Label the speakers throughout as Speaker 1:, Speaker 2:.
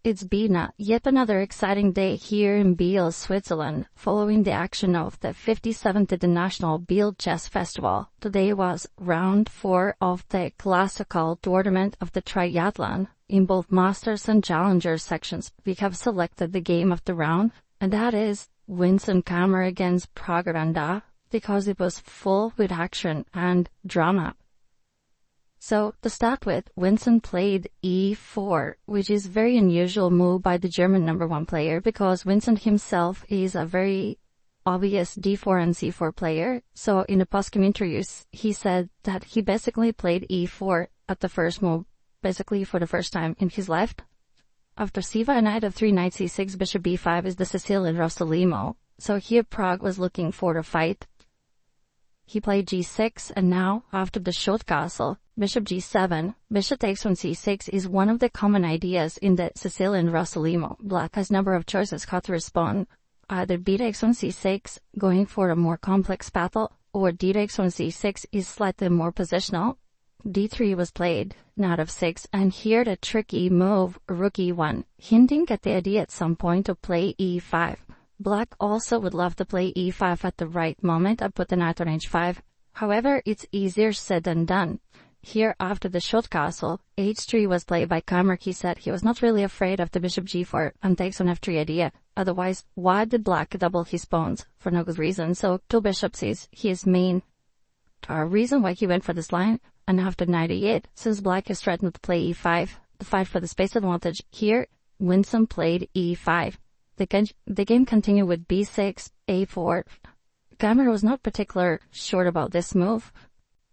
Speaker 1: It's Bienne, yet another exciting day here in Biel, Switzerland, following the action of the 57th International Biel Chess Festival. Today was round 4 of the classical tournament of the triathlon. In both Masters and Challengers sections, we have selected the game of the round, and that is GM Keymer against Praggnanandhaa, because it was full with action and drama. So, to start with, Vincent played e4, which is a very unusual move by the German #1 player, because Vincent himself is a very obvious d4 and c4 player. So, in the post-game interviews, he said that he basically played e4 at the first move, basically for the first time in his life. After c5, knight f3, knight c6, bishop b5 is the Sicilian Rossolimo. So here Prague was looking for a fight. He played g6, and now, after the short castle, bishop g7, bishop takes on c6 is one of the common ideas in the Sicilian Rossolimo. Black has number of choices how to respond. Either b takes on c6, going for a more complex battle, or d takes on c6 is slightly more positional. d3 was played, knight f6, and here the tricky move, rook e1, hinting at the idea at some point to play e5. Black also would love to play e5 at the right moment and put the knight on h5. However, it's easier said than done. Here, after the short castle, h3 was played by Keymer. He said he was not really afraid of the bishop g4 and takes on f3 idea. Otherwise, why did Black double his pawns? For no good reason. So, two bishops is his main reason why he went for this line. And after knight e8, since Black is threatened to play e5, the fight for the space advantage, here, Vincent played e5. The game continued with b6, a4. Keymer was not particularly sure about this move.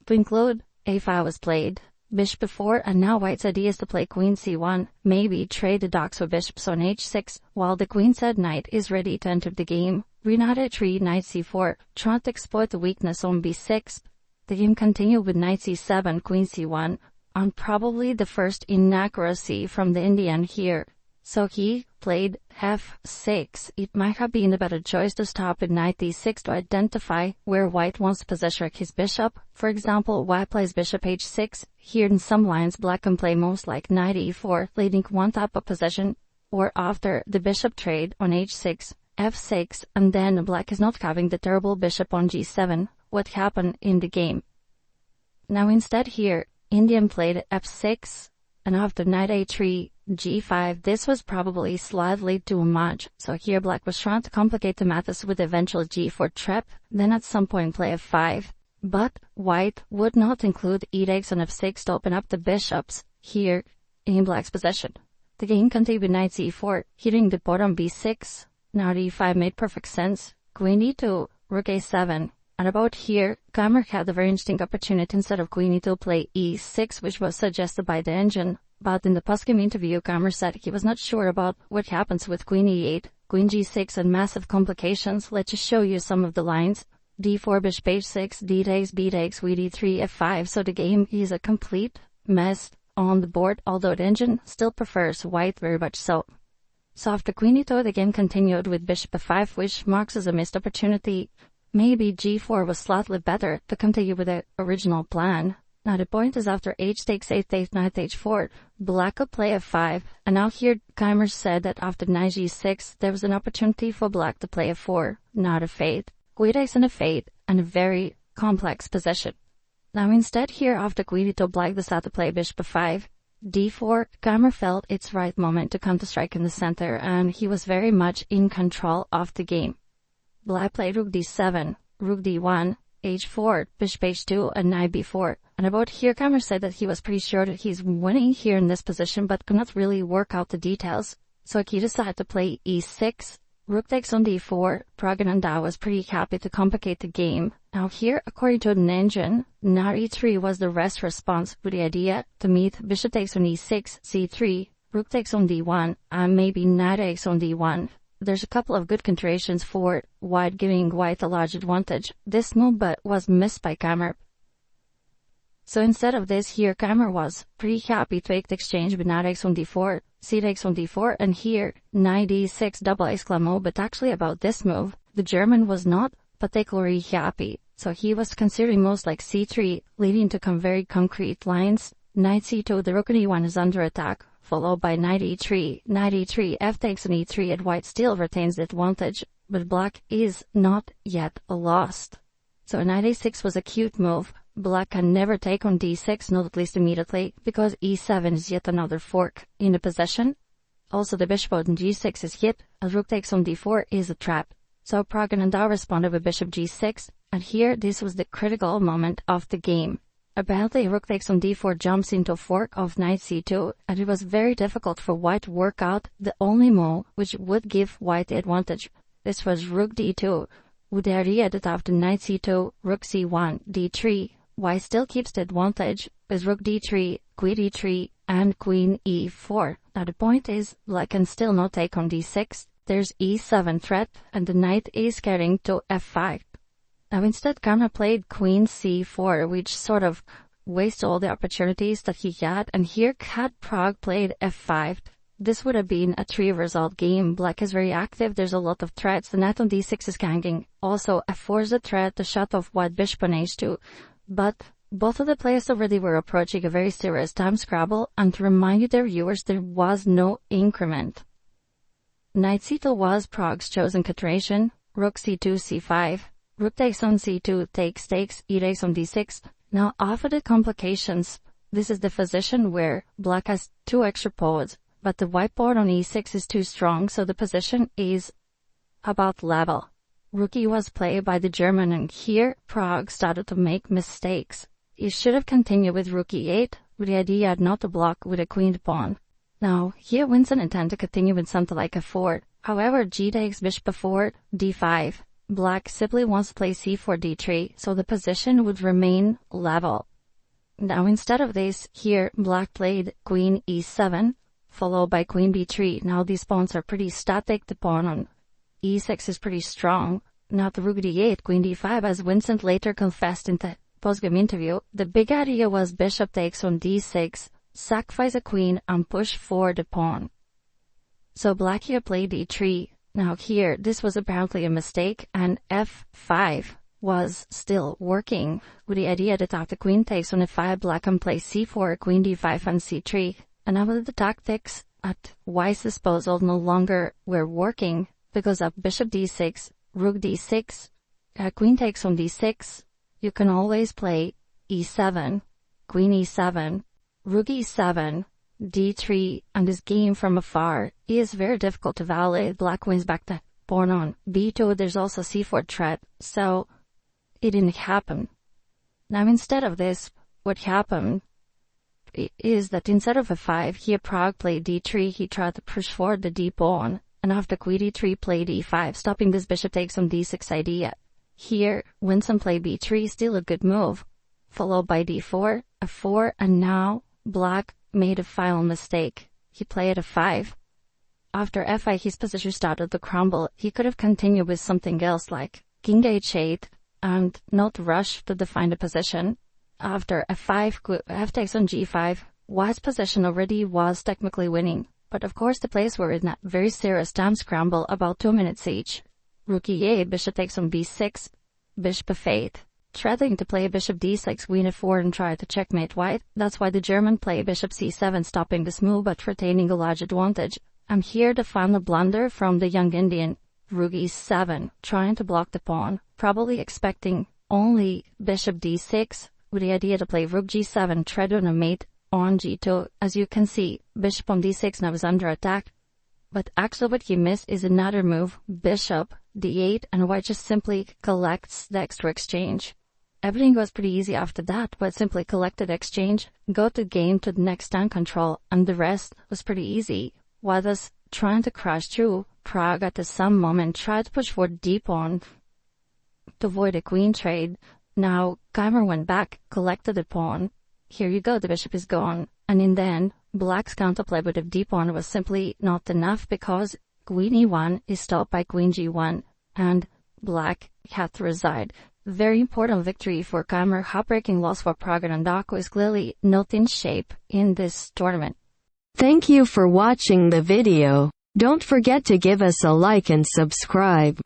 Speaker 1: To include, a5 was played, bishop f4, and now White's idea is to play queen c1, maybe trade the docks with bishops on h6, while the queen said knight is ready to enter the game. Knight a3, knight c4, trying to exploit the weakness on b6. The game continued with knight c7, queen c1, and probably the first inaccuracy from the Indian here. So he played f6. It might have been a better choice to stop with knight d6 to identify where White wants to position his bishop. For example, White plays bishop h6. Here in some lines, Black can play moves like knight e4, leading one type of position, or after the bishop trade on h6, f6, and then Black is not having the terrible bishop on g7, what happened in the game. Now instead here, Indian played f6, and after knight a3, g5, this was probably slightly too much, so here Black was trying to complicate the matters with the eventual g4 trap, then at some point play f5. But White would not include e takes on f6 to open up the bishops here in Black's possession. The game continued with knight c4, hitting the pawn on b6. Now e5 made perfect sense. Queen e2, rook a7. And about here, Keymer had a very interesting opportunity instead of queen e2 play e6, which was suggested by the engine. But in the post-game interview, Keymer said he was not sure about what happens with queen e8, queen g6, and massive complications. Let's just show you some of the lines. d4, bishop h6, d takes, b takes, queen e3, f5. So the game is a complete mess on the board, although the engine still prefers White very much so. So after queen e2, the game continued with bishop f5, which marks as a missed opportunity. Maybe g4 was slightly better to continue with the original plan. Now the point is after h takes 8 takes knight h4, Black could play f5, and now here Keymer said that after knight g6 there was an opportunity for Black to play f4, not f8, queen takes on f8, and a very complex position. Now instead here after queen e2, Black decided to play bishop f5, d4, Keymer felt it's right moment to counter-strike in the center, and he was very much in control of the game. Black played rook d7, rook d1, h4, bishop h2, and knight b4. And about here, Keymer said that he was pretty sure that he's winning here in this position, but could not really work out the details. So he decided to play e6, rook takes on d4. Praggnanandhaa was pretty happy to complicate the game. Now here, according to an engine, knight e3 was the rest response with the idea to meet bishop takes on e6, c3, rook takes on d1, and maybe knight takes on d1. There's a couple of good continuations for White, giving White a large advantage. This move but was missed by Keymer. So instead of this here, Keymer was pretty happy to take the exchange with knight takes on d4, c takes on d4, and here knight d6 double exclamo. But actually about this move, the German was not particularly happy. So he was considering moves like c3, leading to some very concrete lines. Knight c2, the rook on e1 is under attack. followed by knight e3. Knight e3, f takes on e3, and white still retains the advantage, but black is not yet lost. So knight a6 was a cute move. Black can never take on d6, not at least immediately, because e7 is yet another fork in the possession. Also the bishop on g6 is hit, and rook takes on d4 is a trap. So Praggnanandhaa responded with bishop g6, and here this was the critical moment of the game. Apparently rook takes on d4 jumps into a fork of knight c2, and it was very difficult for white to work out the only move which would give white the advantage. This was rook d2, with the idea that after knight c2, rook c1, d3, white still keeps the advantage with rook d3, queen d3, and queen e4. Now the point is, black can still not take on d6, there's e7 threat, and the knight is carrying to f5. Now instead Keymer played queen c4, which sort of wasted all the opportunities that he had, and here had Pragg played f5. This would have been a 3-result game. Black is very active, there's a lot of threats, the knight on d6 is hanging. Also f4 is a threat to shut off white bishop on h2. But both of the players already were approaching a very serious time scrabble, and to remind you their viewers, there was no increment. Knight c2 was Pragg's chosen continuation, rook c2, c5. Rook takes on c2, takes, e takes on d6. Now after the complications, this is the position where black has 2 extra pawns, but the white pawn on e6 is too strong, so the position is about level. Rook e was played by the German, and here Pragg started to make mistakes. He should have continued with rook e8, with the idea not to block with a queen pawn. Now here Winston intended to continue with something like f4. However, g takes bishop f4, d5. Black simply wants to play c4, d3, so the position would remain level. Now instead of this, here black played queen e7, followed by queen b3. Now these pawns are pretty static, the pawn on e6 is pretty strong. Now the rook d8, queen d5, as Vincent later confessed in the postgame interview, the big idea was bishop takes on d6, sacrifice a queen and push for the pawn. So black here played d3. Now here, this was apparently a mistake, and f5 was still working, with the idea that after queen takes on f5, black can play c4, queen d5, and c3. And now the tactics at white's disposal no longer were working, because of bishop d6, rook d6, queen takes on d6, you can always play e7, queen e7, rook e7, d3, and this game from afar is very difficult to validate. Black wins back the pawn on b2, there's also c4 threat, so it didn't happen. Now instead of this, what happened is that instead of f5, here Pragg played d3, he tried to push forward the d pawn, and after queen d3 played e5, stopping this bishop takes on d6 idea. Here, Winston played b3, still a good move, followed by d4, f4, and now black made a final mistake. He played f5. After f5, his position started to crumble. He could have continued with something else like king h8 and not rush to define the position. After f5, f takes on g5, white's position already was technically winning. But of course the players were in a very serious time scramble, about 2 minutes each. Rook e8, bishop takes on b6, bishop f8. Threatening to play bishop d6, queen f4 and try to checkmate white. That's why the German played bishop c7, stopping this move but retaining a large advantage. And here the final blunder from the young Indian, rook e7, trying to block the pawn, probably expecting only bishop d6, with the idea to play rook g7, thread on a mate on g2. As you can see, bishop on d6 now is under attack. But actually what he missed is another move, bishop d8, and white just simply collects the extra exchange. Everything was pretty easy after that, but simply collected exchange, go to game to the next stand control, and the rest was pretty easy. While was trying to crash through, Pragg at some moment tried to push for d pawn to avoid a queen trade. Now Keymer went back, collected the pawn. Here you go, the bishop is gone. And in the end, black's counterplay with the d pawn was simply not enough, because queen e1 is stopped by queen g1, and black had to reside. Very important victory for Keymer, heartbreaking loss for Praggnanandhaa, who is clearly not in shape in this tournament.
Speaker 2: Thank you for watching the video. Don't forget to give us a like and subscribe.